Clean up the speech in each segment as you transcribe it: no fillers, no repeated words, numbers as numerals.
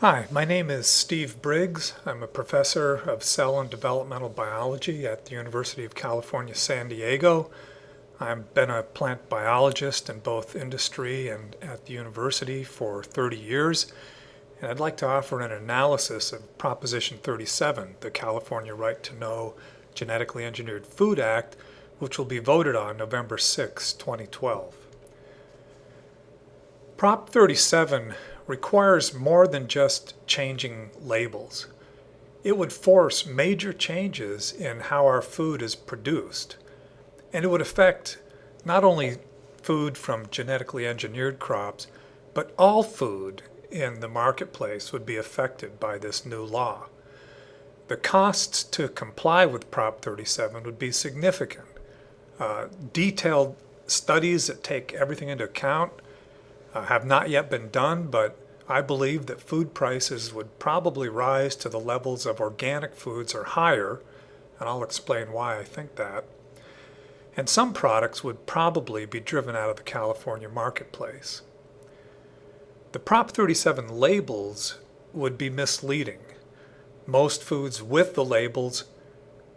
Hi, my name is Steve Briggs. I'm a professor of cell and developmental biology at the University of California, San Diego. I've been a plant biologist in both industry and at the university for 30 years, and I'd like to offer an analysis of Proposition 37, the California Right to Know Genetically Engineered Food Act, which will be voted on November 6, 2012. Prop 37 requires more than just changing labels. It would force major changes in how our food is produced, and it would affect not only food from genetically engineered crops, but all food in the marketplace would be affected by this new law. The costs to comply with Prop 37 would be significant. Detailed studies that take everything into account have not yet been done, but I believe that food prices would probably rise to the levels of organic foods or higher, and I'll explain why I think that. And some products would probably be driven out of the California marketplace. The Prop 37 labels would be misleading. Most foods with the labels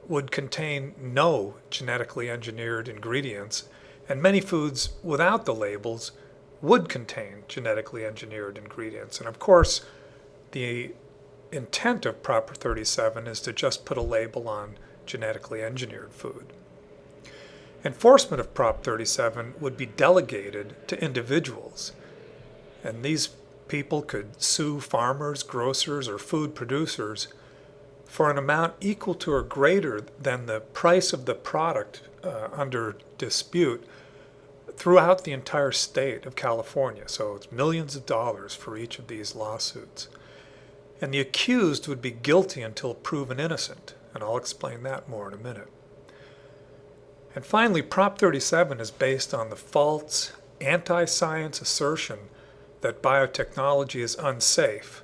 would contain no genetically engineered ingredients, and many foods without the labels would contain genetically engineered ingredients. And of course, the intent of Prop 37 is to just put a label on genetically engineered food. Enforcement of Prop 37 would be delegated to individuals, and these people could sue farmers, grocers, or food producers for an amount equal to or greater than the price of the product under dispute throughout the entire state of California. So it's millions of dollars for each of these lawsuits. And the accused would be guilty until proven innocent, and I'll explain that more in a minute. And finally, Prop 37 is based on the false, anti-science assertion that biotechnology is unsafe,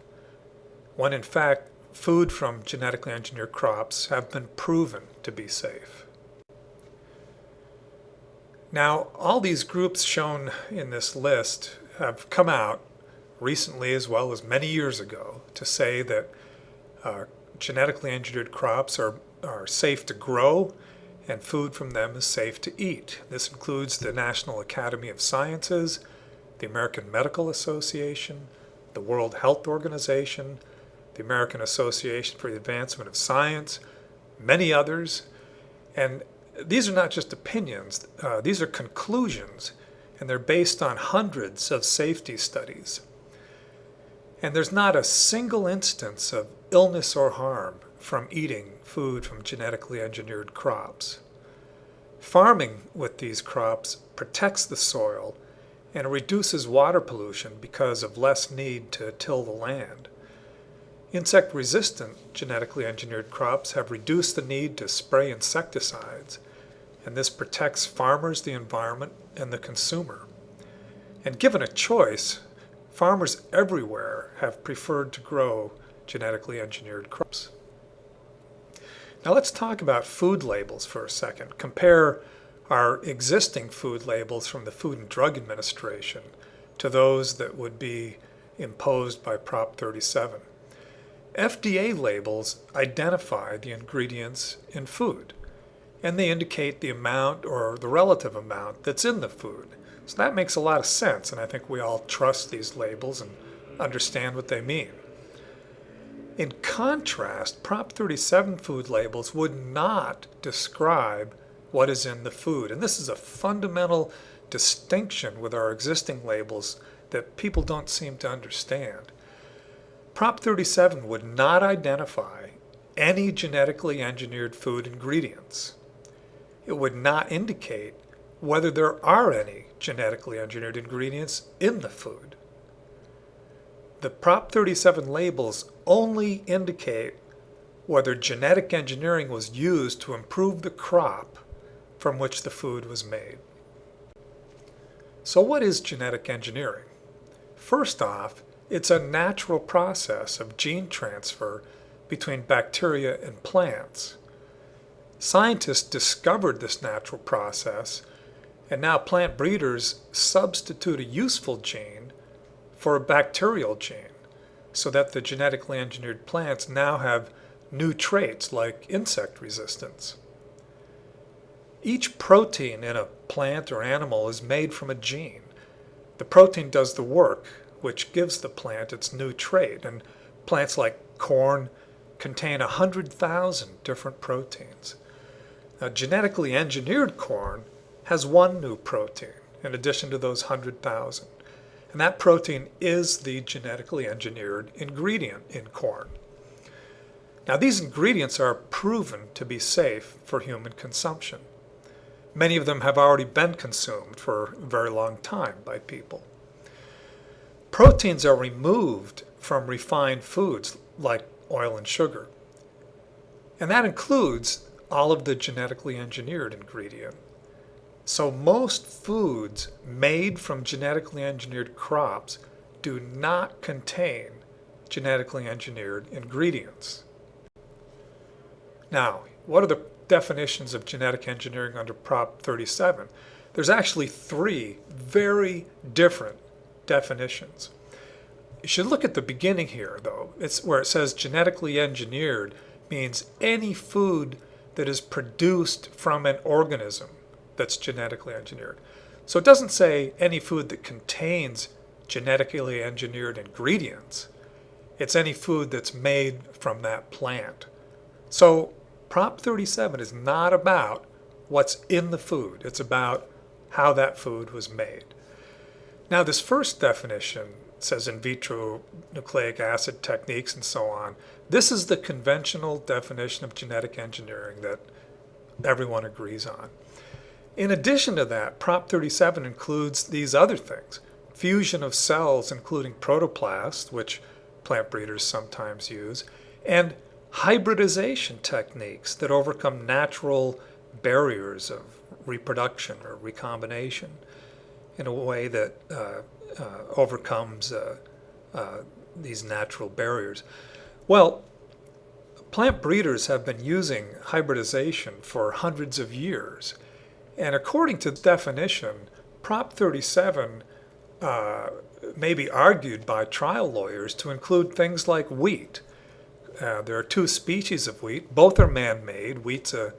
when in fact food from genetically engineered crops have been proven to be safe. Now, all these groups shown in this list have come out recently as well as many years ago to say that genetically engineered crops are safe to grow and food from them is safe to eat. This includes the National Academy of Sciences, the American Medical Association, the World Health Organization, the American Association for the Advancement of Science, many others. And these are not just opinions, these are conclusions, and they're based on hundreds of safety studies. And there's not a single instance of illness or harm from eating food from genetically engineered crops. Farming with these crops protects the soil and reduces water pollution because of less need to till the land. Insect-resistant genetically engineered crops have reduced the need to spray insecticides, and this protects farmers, the environment, and the consumer. And given a choice, farmers everywhere have preferred to grow genetically engineered crops. Now let's talk about food labels for a second. Compare our existing food labels from the Food and Drug Administration to those that would be imposed by Prop 37. FDA labels identify the ingredients in food, and they indicate the amount or the relative amount that's in the food. So that makes a lot of sense, and I think we all trust these labels and understand what they mean. In contrast, Prop 37 food labels would not describe what is in the food, and this is a fundamental distinction with our existing labels that people don't seem to understand. Prop 37 would not identify any genetically engineered food ingredients. It would not indicate whether there are any genetically engineered ingredients in the food. The Prop 37 labels only indicate whether genetic engineering was used to improve the crop from which the food was made. So what is genetic engineering? First off, it's a natural process of gene transfer between bacteria and plants. Scientists discovered this natural process, and now plant breeders substitute a useful gene for a bacterial gene. so that the genetically engineered plants now have new traits like insect resistance. Each protein in a plant or animal is made from a gene. The protein does the work, which gives the plant its new trait, and plants like corn contain 100,000 different proteins. Now, genetically engineered corn has one new protein in addition to those 100,000, and that protein is the genetically engineered ingredient in corn. Now, these ingredients are proven to be safe for human consumption. Many of them have already been consumed for a very long time by people. Proteins are removed from refined foods like oil and sugar, and that includes all of the genetically engineered ingredient. So most foods made from genetically engineered crops do not contain genetically engineered ingredients. Now, what are the definitions of genetic engineering under Prop 37? There's actually three very different definitions. You should look at the beginning here, though. It's where it says genetically engineered means any food that is produced from an organism that's genetically engineered. So it doesn't say any food that contains genetically engineered ingredients. It's any food that's made from that plant. So Prop 37 is not about what's in the food. It's about how that food was made. Now, this first definition says in vitro nucleic acid techniques and so on. This is the conventional definition of genetic engineering that everyone agrees on. In addition to that, Prop 37 includes these other things. Fusion of cells, including protoplasts, which plant breeders sometimes use, and hybridization techniques that overcome natural barriers of reproduction or recombination in a way that overcomes these natural barriers. Well, plant breeders have been using hybridization for hundreds of years. And according to the definition, Prop 37 may be argued by trial lawyers to include things like wheat. There are two species of wheat. Both are man-made. Wheat's an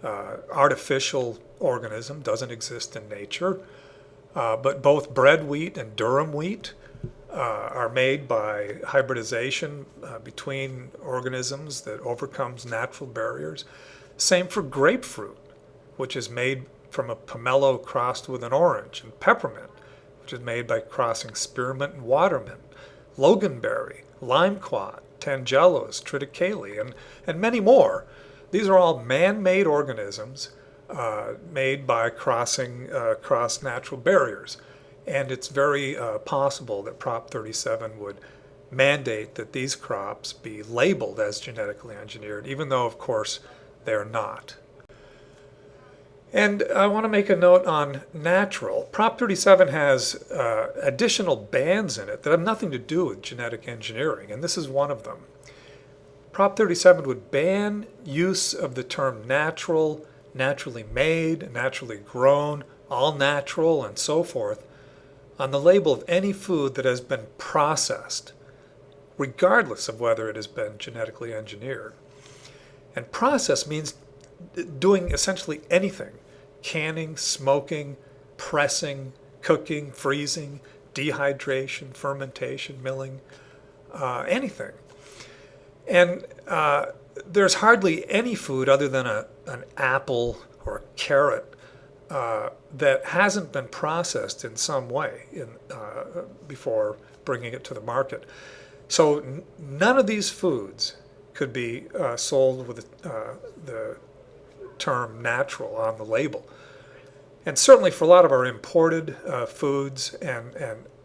artificial organism, doesn't exist in nature. But both bread wheat and durum wheat are made by hybridization between organisms that overcomes natural barriers. Same for grapefruit, which is made from a pomelo crossed with an orange, and peppermint, which is made by crossing spearmint and watermint, loganberry, limequat, tangelos, triticale, and many more. These are all man-made organisms made by crossing across natural barriers. And it's very possible that Prop 37 would mandate that these crops be labeled as genetically engineered, even though, of course, they're not. And I want to make a note on natural. Prop 37 has additional bans in it that have nothing to do with genetic engineering, and this is one of them. Prop 37 would ban use of the term natural, naturally made, naturally grown, all natural, and so forth on the label of any food that has been processed, regardless of whether it has been genetically engineered. And process means doing essentially anything: canning, smoking, pressing, cooking, freezing, dehydration, fermentation, milling, anything. And there's hardly any food other than an apple or a carrot that hasn't been processed in some way before bringing it to the market. So none of these foods could be sold with the term natural on the label. And certainly for a lot of our imported foods and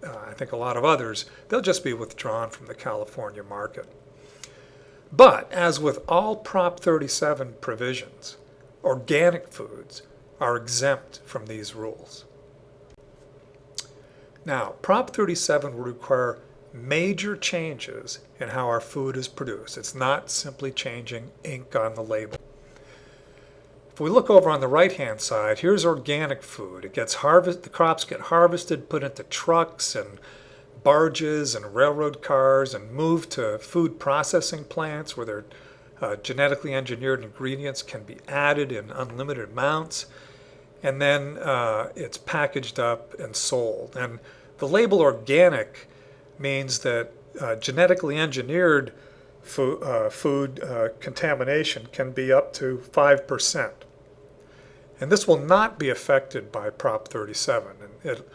I think a lot of others, they'll just be withdrawn from the California market. But as with all Prop 37 provisions, organic foods are exempt from these rules. Now, Prop 37 will require major changes in how our food is produced. It's not simply changing ink on the label. If we look over on the right-hand side, here's organic food. It gets the crops get harvested, put into trucks and barges and railroad cars and moved to food processing plants where their genetically engineered ingredients can be added in unlimited amounts. And then it's packaged up and sold. And the label organic means that genetically engineered food contamination can be up to 5%. And this will not be affected by Prop 37. And it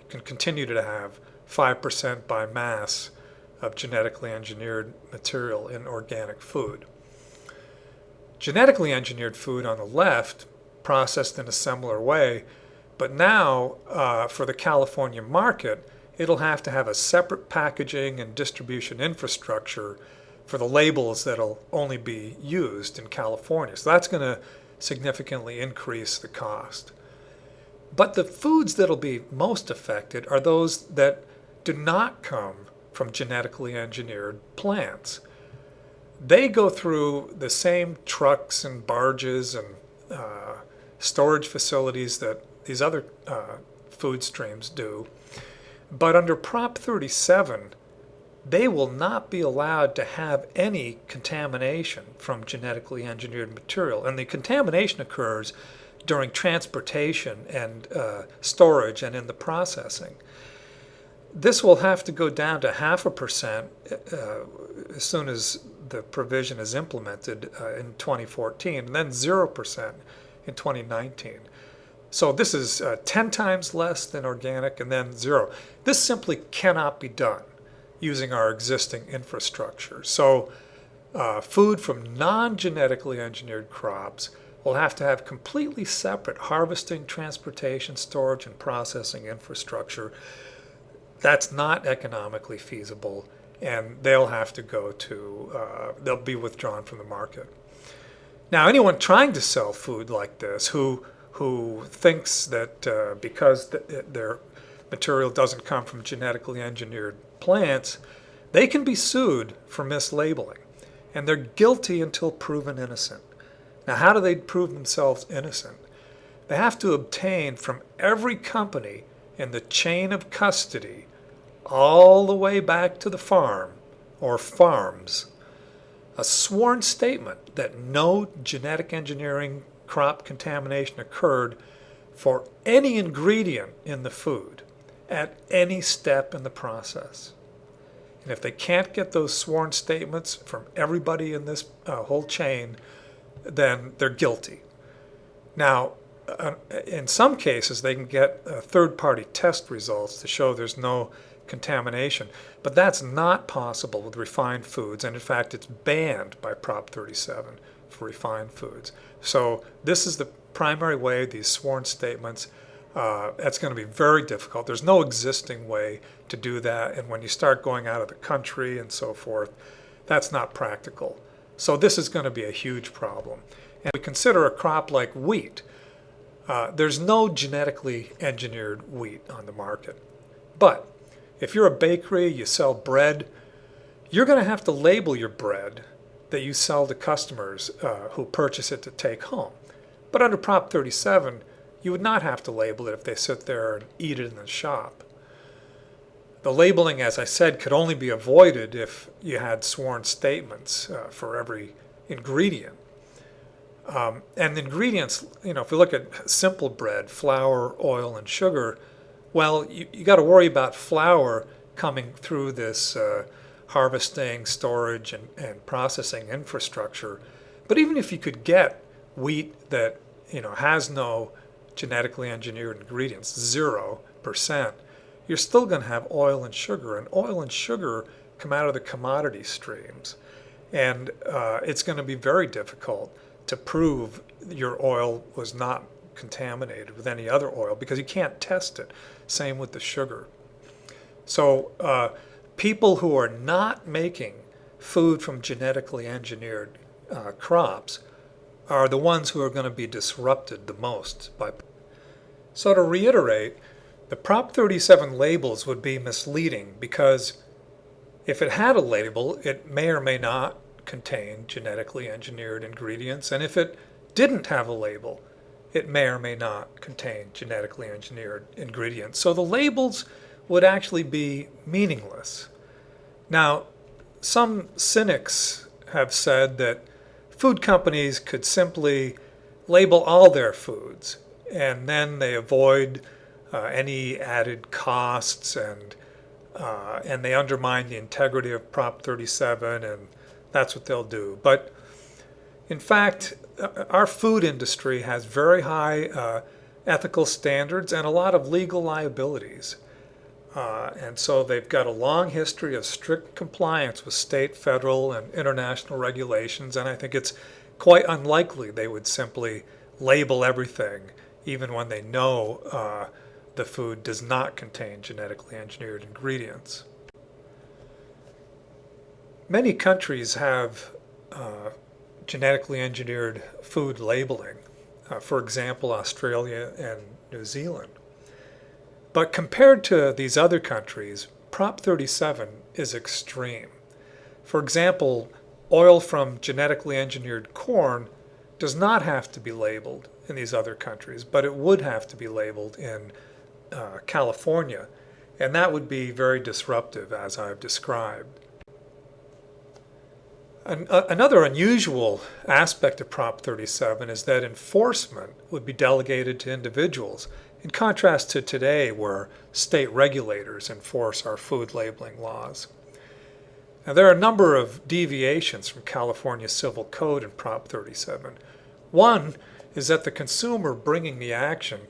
can continue to have 5% by mass of genetically engineered material in organic food. Genetically engineered food on the left, processed in a similar way, but now for the California market, it'll have to have a separate packaging and distribution infrastructure for the labels that'll only be used in California. So that's going to significantly increase the cost. But the foods that'll be most affected are those that do not come from genetically engineered plants. They go through the same trucks and barges and storage facilities that these other food streams do. But under Prop 37, they will not be allowed to have any contamination from genetically engineered material. And the contamination occurs during transportation and storage and in the processing. This will have to go down to 0.5% as soon as the provision is implemented in 2014, and then 0% in 2019. So this is 10 times less than organic and then 0. This simply cannot be done using our existing infrastructure. So food from non-genetically engineered crops will have to have completely separate harvesting, transportation, storage, and processing infrastructure. That's not economically feasible, and they'll have to go to, they'll be withdrawn from the market. Now, anyone trying to sell food like this who thinks that because their material doesn't come from genetically engineered plants, they can be sued for mislabeling, and they're guilty until proven innocent. Now, how do they prove themselves innocent? They have to obtain from every company in the chain of custody all the way back to the farm or farms a sworn statement that no genetic engineering crop contamination occurred for any ingredient in the food at any step in the process. And if they can't get those sworn statements from everybody in this whole chain, then they're guilty. Now, in some cases, they can get third-party test results to show there's no contamination, but that's not possible with refined foods, and in fact, it's banned by Prop 37 for refined foods. So this is the primary way, these sworn statements. That's going to be very difficult. There's no existing way to do that, and when you start going out of the country and so forth, that's not practical. So this is going to be a huge problem. And we consider a crop like wheat. There's no genetically engineered wheat on the market. But if you're a bakery, you sell bread, you're going to have to label your bread that you sell to customers who purchase it to take home. But under Prop 37, you would not have to label it if they sit there and eat it in the shop. The labeling, as I said, could only be avoided if you had sworn statements for every ingredient. And the ingredients, if we look at simple bread, flour, oil, and sugar, well, you got to worry about flour coming through this harvesting, storage, and processing infrastructure. But even if you could get wheat that has no genetically engineered ingredients, 0%, you're still going to have oil and sugar. And oil and sugar come out of the commodity streams. And it's going to be very difficult to prove your oil was not contaminated with any other oil because you can't test it. Same with the sugar. So people who are not making food from genetically engineered crops are the ones who are going to be disrupted the most. So to reiterate, the Prop 37 labels would be misleading because if it had a label, it may or may not contain genetically engineered ingredients, and if it didn't have a label, it may or may not contain genetically engineered ingredients. So the labels would actually be meaningless. Now, some cynics have said that food companies could simply label all their foods, and then they avoid any added costs, and they undermine the integrity of Prop 37, and that's what they'll do. But in fact, our food industry has very high ethical standards and a lot of legal liabilities. And so they've got a long history of strict compliance with state, federal, and international regulations, and I think it's quite unlikely they would simply label everything, even when they know the food does not contain genetically engineered ingredients. Many countries have genetically engineered food labeling, for example, Australia and New Zealand. But compared to these other countries, Prop 37 is extreme. For example, oil from genetically engineered corn does not have to be labeled in these other countries, but it would have to be labeled in California, and that would be very disruptive, as I've described. Another unusual aspect of Prop 37 is that enforcement would be delegated to individuals, in contrast to today where state regulators enforce our food labeling laws. Now, there are a number of deviations from California's civil code in Prop 37. One is that the consumer bringing the action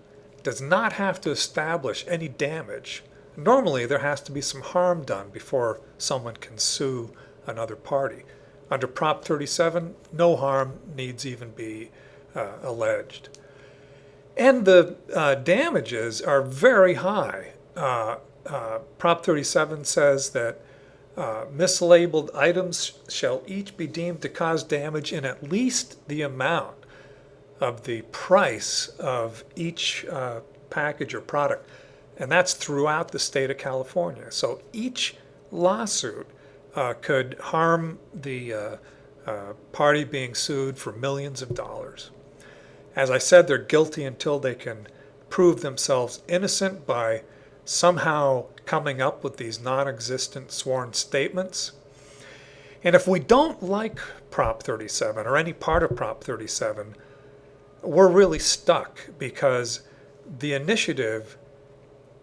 does not have to establish any damage. Normally, there has to be some harm done before someone can sue another party. Under Prop 37, no harm needs even be alleged. And the damages are very high. Prop 37 says that mislabeled items shall each be deemed to cause damage in at least the amount of the price of each package or product. And that's throughout the state of California. So each lawsuit could harm the party being sued for millions of dollars. As I said, they're guilty until they can prove themselves innocent by somehow coming up with these non-existent sworn statements. And if we don't like Prop 37 or any part of Prop 37, we're really stuck because the initiative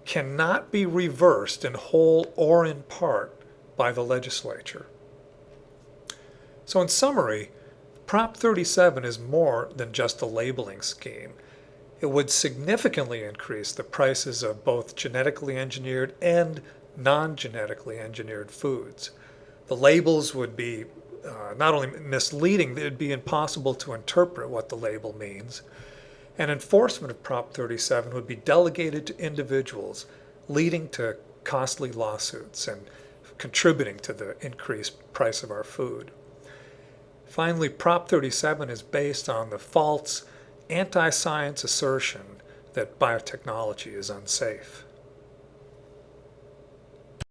cannot be reversed in whole or in part by the legislature. So in summary, Prop 37 is more than just a labeling scheme. It would significantly increase the prices of both genetically engineered and non-genetically engineered foods. The labels would be not only misleading, it would be impossible to interpret what the label means. And enforcement of Prop 37 would be delegated to individuals, leading to costly lawsuits and contributing to the increased price of our food. Finally, Prop 37 is based on the false anti-science assertion that biotechnology is unsafe.